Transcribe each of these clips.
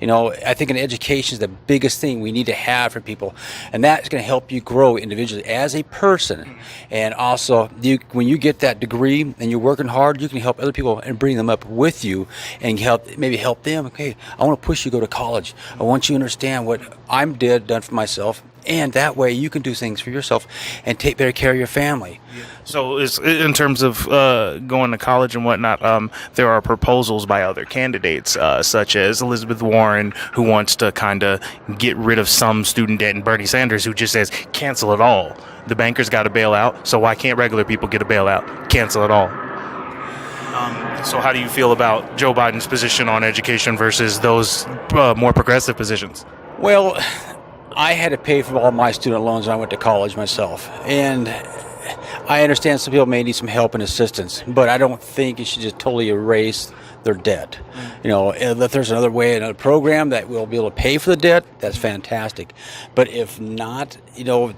I think an education is the biggest thing we need to have for people, and that's going to help you grow individually as a person. And also, when you get that degree and you're working hard, you can help other people and bring them up with you and maybe help them. Okay, I want to push you to go to college. I want you to understand what done for myself, and that way you can do things for yourself and take better care of your family. So, in terms of going to college and whatnot, there are proposals by other candidates, such as Elizabeth Warren, who wants to kind of get rid of some student debt, and Bernie Sanders, who just says cancel it all. The bankers got a bailout, so why can't regular people get a bailout? Cancel it all. So, how do you feel about Joe Biden's position on education versus those more progressive positions? Well, I had to pay for all my student loans when I went to college myself, and I understand some people may need some help and assistance, but I don't think you should just totally erase their debt. If there's another way, another program that will be able to pay for the debt, that's fantastic. But if not,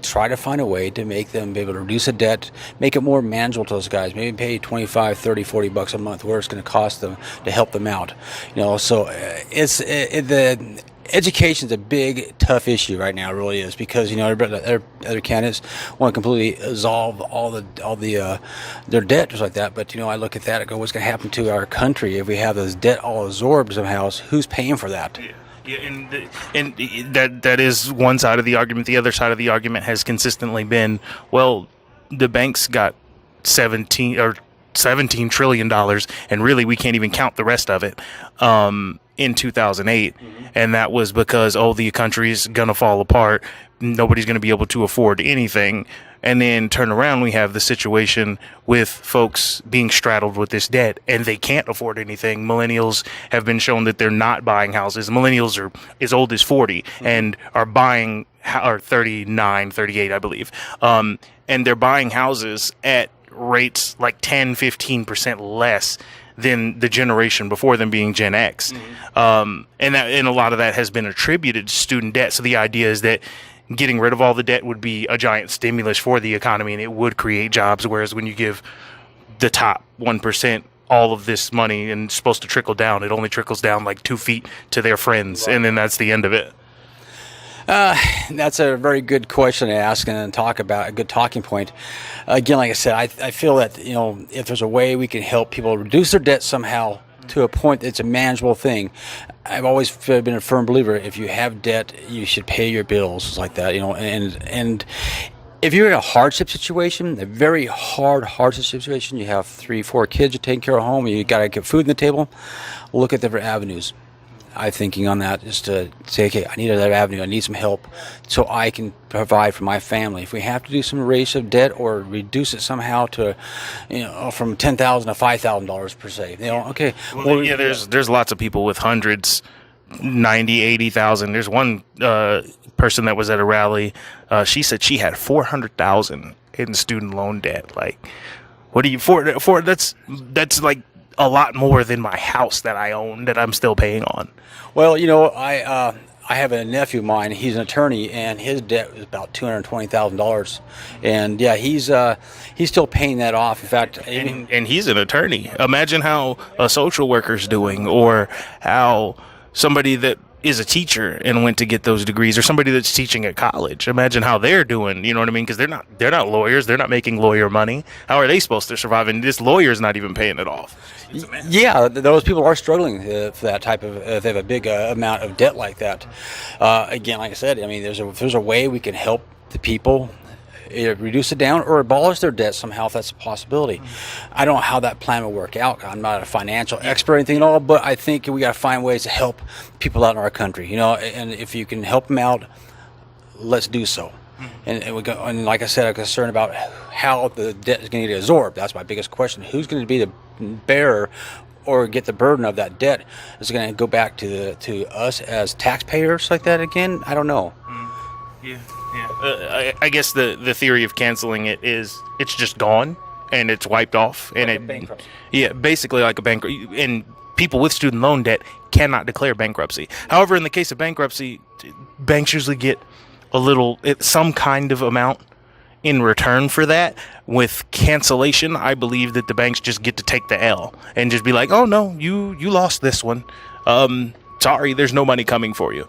try to find a way to make them be able to reduce the debt, make it more manageable to those guys. Maybe pay 25, 30, 40 bucks a month where it's going to cost them to help them out. So the education is a big, tough issue right now. It really is, because other candidates want to completely absolve all their debt just like that. But I look at that and go, what's going to happen to our country if we have this debt all absorbed somehow? Who's paying for that? Yeah, and that is one side of the argument. The other side of the argument has consistently been, well, the banks got $17 trillion, and really we can't even count the rest of it. In 2008, and that was because the country's gonna fall apart, nobody's gonna be able to afford anything. And then turn around, we have the situation with folks being straddled with this debt, and they can't afford anything. Millennials have been shown that they're not buying houses. Millennials are as old as 40 and are buying, or 39, 38, I believe, and they're buying houses at rates like 10-15% less than the generation before them, being Gen X. And a lot of that has been attributed to student debt. So the idea is that getting rid of all the debt would be a giant stimulus for the economy, and it would create jobs. Whereas when you give the top 1% all of this money and it's supposed to trickle down, it only trickles down like 2 feet to their friends, and then that's the end of it. That's a very good question to ask and talk about, a good talking point. Again, like I said, I feel that, if there's a way we can help people reduce their debt somehow to a point that it's a manageable thing. I've always been a firm believer, if you have debt, you should pay your bills like that, and if you're in a hardship situation, a very hardship situation, you have 3-4 kids you're taking care of home, you got to get food on the table, look at different avenues. I'm thinking on that is to say, okay, I need another avenue. I need some help so I can provide for my family. If we have to do some raise of debt or reduce it somehow to, from $10,000 to $5,000 per se, okay. Well, yeah, there's lots of people with hundreds, 90, 80,000. There's one person that was at a rally. She said she had 400,000 in student loan debt. Like, what do you for? That's like a lot more than my house that I own that I'm still paying on. Well, I have a nephew of mine. He's an attorney, and his debt was about $220,000. And yeah, he's still paying that off. In fact, and he's an attorney. Imagine how a social worker's doing, or how somebody that is a teacher and went to get those degrees, or somebody that's teaching at college. Imagine how they're doing. You know what I mean? Because they're not lawyers. They're not making lawyer money. How are they supposed to survive? And this lawyer's not even paying it off. Yeah, those people are struggling for that type of. If they have a big amount of debt like that. Again, like I said, I mean, if there's a way we can help the people either reduce it down or abolish their debt somehow, if that's a possibility. I don't know how that plan will work out. I'm not a financial expert or anything at all, but I think we got to find ways to help people out in our country. And if you can help them out, let's do so. And like I said, I'm concerned about how the debt is going to get absorbed. That's my biggest question. Who's going to be the bearer or get the burden of that debt? Is it going to go back to us as taxpayers like that again? I don't know. Yeah. I guess the theory of canceling it is it's just gone and it's wiped off, and like bankruptcy. Yeah, basically like a bankruptcy. And people with student loan debt cannot declare bankruptcy. However, in the case of bankruptcy, banks usually get some kind of amount in return for that. With cancellation, I believe that the banks just get to take the L and just be like, oh no, you lost this one. sorry, there's no money coming for you.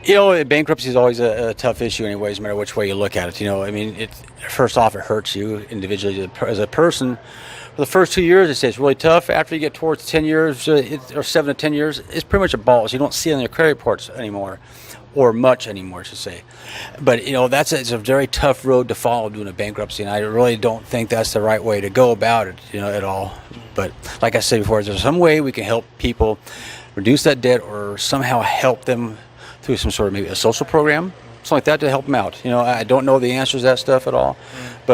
You know, bankruptcy is always a tough issue anyways, no matter which way you look at it. You know, I mean, first off, it hurts you individually as a person. For the first 2 years, it's really tough. After you get towards 10 years, or 7 to 10 years, it's pretty much a ball. So you don't see it on your credit reports anymore, or much anymore, I should say. But, you know, it's a very tough road to follow doing a bankruptcy, and I really don't think that's the right way to go about it, you know, at all. But like I said before, is there some way we can help people reduce that debt or somehow help them through some sort of maybe a social program, something like that, to help them out? You know, I don't know the answers to that stuff at all, but